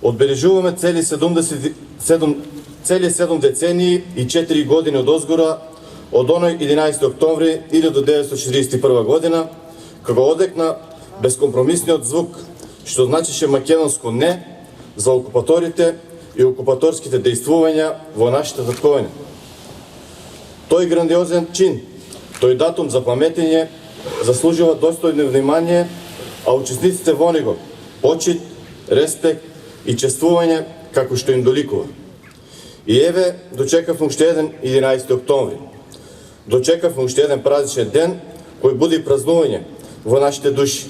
Одбележуваме цели 7 децении и 4 години од озгора, од оној 11. октомври 1941 година, кога одекна безкомпромисниот звук, што значише македонско не за окупаторите и окупаторските дејствувања во нашите татковина. Тој грандиозен чин, тој датум за паметење, заслужува достојно внимание, а учесниците во него почит, респект и чествување како што им доликува. И еве, дочекавме уште еден 11. октомври. Дочекавме уште еден празничен ден кој буди празнување во нашите души.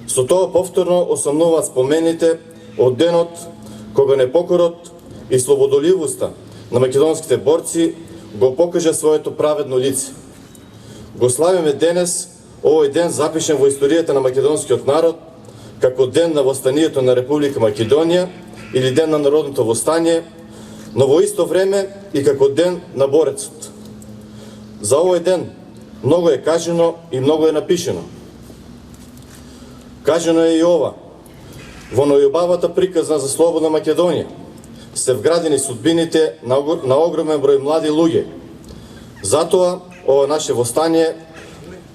Со тоа повторно осамнуваат спомените од денот кога непокорот и слободоливоста на македонските борци го покажа своето праведно лице. Го славиме денес, овој ден запишен во историјата на македонскиот народ, како ден на востанието на Република Македонија или ден на народното востание, но во исто време и како ден на борецот. За овој ден многу е кажено и многу е напишено. Кажено е и ова: во најубавата приказна за слободна Македонија се вградени судбините на огромен број млади луѓе. Затоа ова наше востание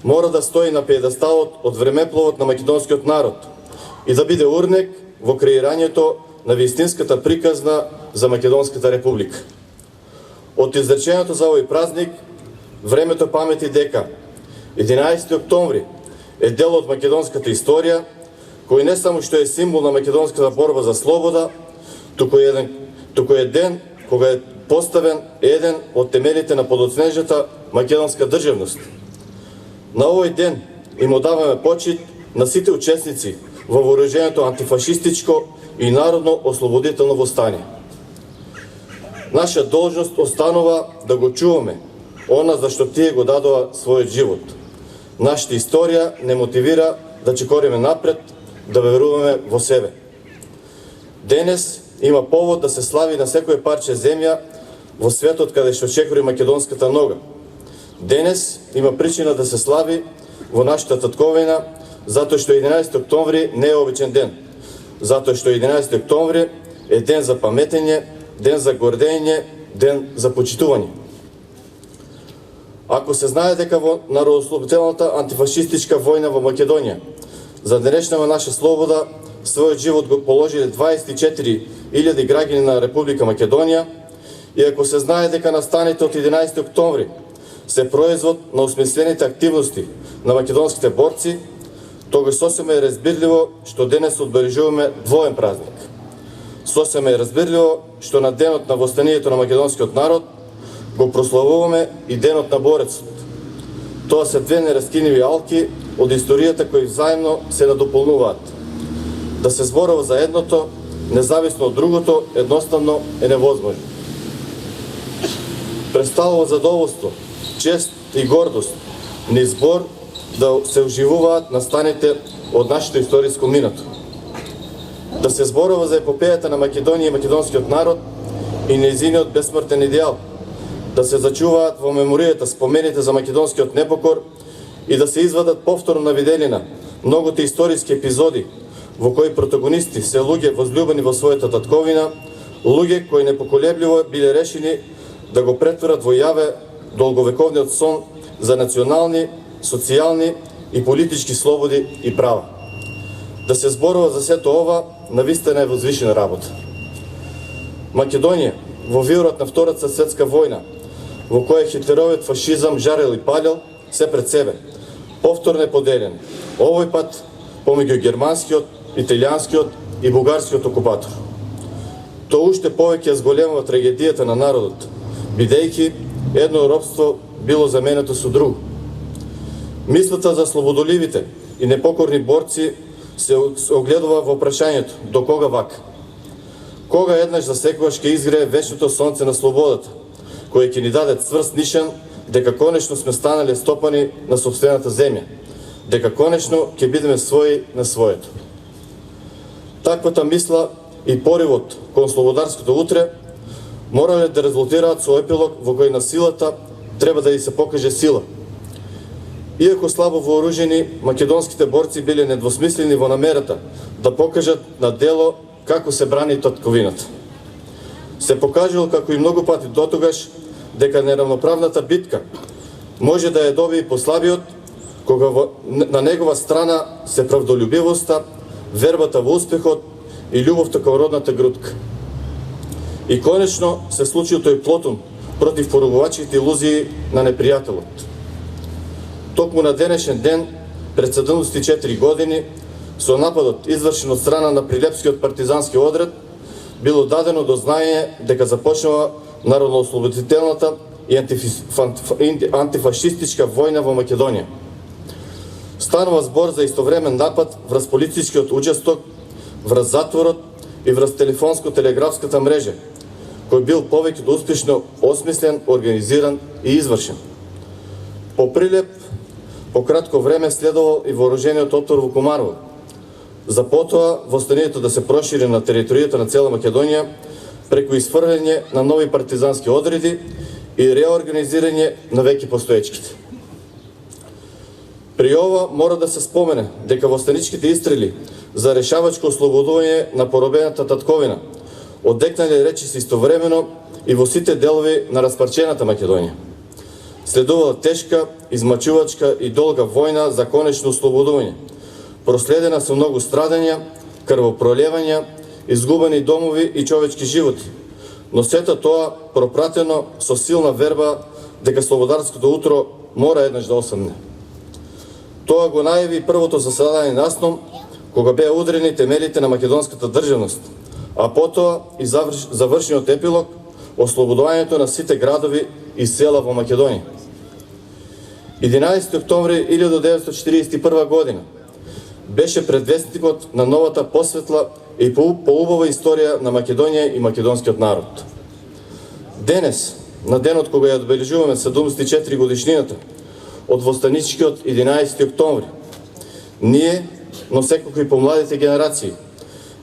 мора да стои на пиедесталот од времепловот на македонскиот народ и да биде урнек во креирањето на вистинската приказна за Македонската република. Од изреченото за овој празник, времето памети дека 11. октомври е дел од македонската историја, кој не само што е символ на македонската борба за слобода, туку е ден кога е поставен еден од темелите на подоцнежната македонска државност. На овој ден им одаваме почит на сите учесници во вооруженото антифашистичко и народно ослободително востание. Наша должност останува да го чуваме она за што тие го дадоа својот живот. Нашата историја не мотивира да чекориме напред, да веруваме во себе. Денес има повод да се слави на секој парче земја во светот каде што чекори македонската нога. Денес има причина да се слави во нашата татковина, затоа што 11. октомври не е обичен ден. Затоа што 11. октомври е ден за паметење, ден за гордење, ден за почитување. Ако се знае дека во народослободителната антифашистичка војна во Македонија за денешнава наша слобода својот живот го положиле 24.000 граѓани на Република Македонија, и ако се знае дека настаните од 11. октомври се производ на осмислените активности на македонските борци, тогаш сосема е разбирливо што денес одбележуваме двоен празник. Сосема е разбирливо што на денот на востанието на македонскиот народ го прославуваме и денот на борецот. Тоа се две нераскиниви алки од историјата кои взаимно се надополнуваат. Да се зборува за едното, независно од другото, едноставно е невозможно. Представува задоволство, чест и гордост низ збор да се уживуваат настаните од нашето историско минато. Да се зборува за епопејата на Македонија и македонскиот народ и нејзиниот бесмртен идеал. Да се зачуваат во меморијата спомените за македонскиот непокор и да се извадат повторно на виделина многото историски епизоди во кои протагонисти се луѓе возлюбени во својата татковина, луѓе кои непоколебливо биле решени да го претворат во јаве долговековниот сон за национални, социјални и политички слободи и права. Да се зборува за сето ова навистина е возвишена работа. Македонија во вирот на Втората светска војна, во која хитлеровиот фашизам жарел и палил се пред себе, повторно е поделен, овој пат помеѓу германскиот, италијанскиот и бугарскиот окупатор. Тоа уште повеќе зголемува трагедијата на народот, бидејќи едно робство било заменето со друго. Мислата за слободоливите и непокорни борци се огледува во прашањето до кога вака. Кога еднаш за секогаш ќе изгрее вечното сонце на слободата, кој ќе ни даде цврст нишан дека конечно сме станале стопани на сопствената земја, дека конечно ќе бидеме своји на своето. Таквата мисла и поривот кон слободарското утре морале да резултираат со епилог во кој на силата треба да ја се покаже сила. Иако слабо вооружени, македонските борци биле недвосмислени во намерата да покажат на дело како се брани татковината. Се покажало како и многу пати дотогаш дека неравноправната битка може да ја добие послабиот кога на негова страна се правдолюбивоста, вербата во успехот и љубовта кон родната грудка. И конечно се случил тој Плотон против поругувачките илузии на непријателот. Токму на денешен ден, пред 74 години, со нападот извршен од страна на Прилепскиот партизански одред, било дадено до знаење дека започнува народно-ослободителната и антифашистичка војна во Македонија. Станува збор за истовремен напад врз полицискиот учесток, врз затворот и врз телефонско-телеграфската мрежа, кој бил повеќе успешно осмислен, организиран и извршен. По Прилеп, по кратко време следувал и вооружениот отпор во Комарово. За потоа востанието да се прошири на територијата на цела Македонија преку изфрлење на нови партизански одреди и реорганизирање на веќе постоечките. При ова мора да се спомене дека востаничките истрели за решавачко ослободување на поробената татковина одекнале речиси истовремено и во сите делови на распарчената Македонија. Следувала тешка, измачувачка и долга војна за конечно ослободување, проследена со многу страдања, крвопролевања, изгубени домови и човечки животи, но сето тоа пропратено со силна верба дека слободарското утро мора еднаш да осамне. Тоа го најави првото заседање на АСНОМ, кога беа удрени темелите на македонската државност, а потоа и завршениот епилог ослободувањето на сите градови и села во Македонија. 11 октомври 1941 година беше предвестникот на новата посветла и поубава историја на Македонија и македонскиот народ. Денес, на денот кога ја одбележуваме 74 годишнината од востаничкиот 11 октомври, ние, но секако и помладите генерации,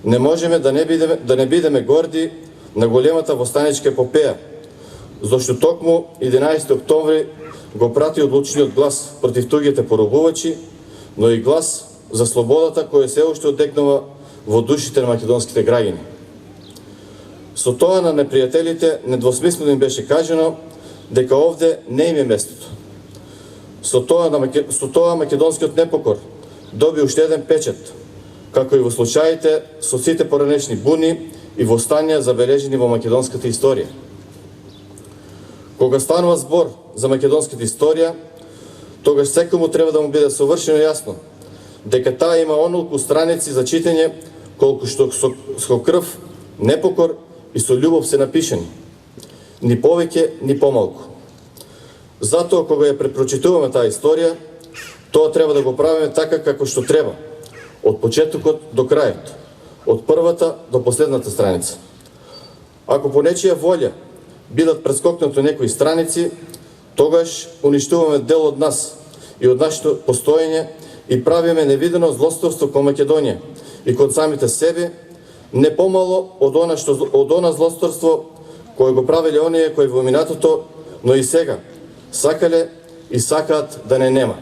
не можеме да не бидеме горди на големата востаничка епопеја, зашто токму 11 октомври го прати одлучниот глас против туѓите поробувачи, но и глас за слободата која се уште одекнува во душите на македонските граѓани. Со тоа на непријателите недвосмислено им беше кажано дека овде не им е местото. Со тоа македонскиот непокор доби уште еден печат, како и во случаите со сите поранешни буни и востанија забележени во македонската историја. Кога станува збор за македонската историја, тогаш секому треба да му биде совршено јасно дека таа има онолку страници за читање колку што со крв, непокор и со љубов се напишани. Ни повеќе, ни помалку. Затоа кога ја препрочитуваме таа историја, тоа треба да го правиме така како што треба, од почетокот до крајот, од првата до последната страница. Ако по нечија волја бидат прескокнато некои страници, тогаш уништуваме дел од нас и од нашето постоење и правиме невидено злосторство кон Македонија и кон самите себе, не помало од она злосторство кое го правеле оние кои во минатото, но и сега сакале и сакаат да не нема.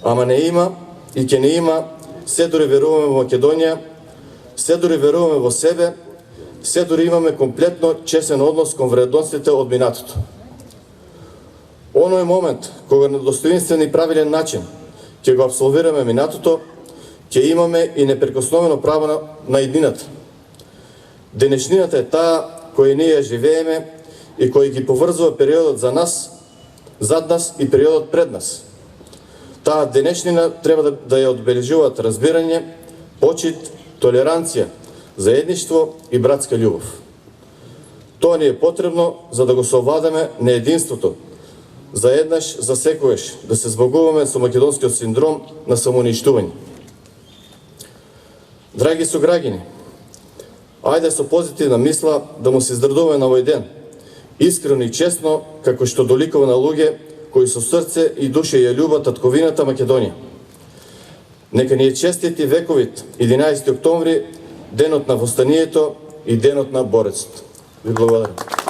Ама не има и ќе не има, се дори веруваме во Македонија, се дори веруваме во себе, се дори имаме комплетно честен однос кон вредностите од минатото. Оној момент кога на достоинствен и правилен начин ќе го абсолвираме минатото, ќе имаме и непрекосновено право на иднината. Денешнината е таа која ние живееме и кој ги поврзува периодот за нас, зад нас и периодот пред нас. Таа денешнина треба да ја одбележуваат разбирање, почит, толеранција, заедништво и братска љубов. Тоа ни е потребно за да го совладаме неединството, за еднаш за секојаш да се збогуваме со македонскиот синдром на самоуништување. Драги сограѓани, ајде со позитивна мисла да му се здрадуваме на овој ден, искрено и честно, како што доликува на луѓе кои со срце и душа ја љубат татковината Македонија. Нека ни е честит и вековит 11 октомври, денот на востанието и денот на борецот. Ви благодарам.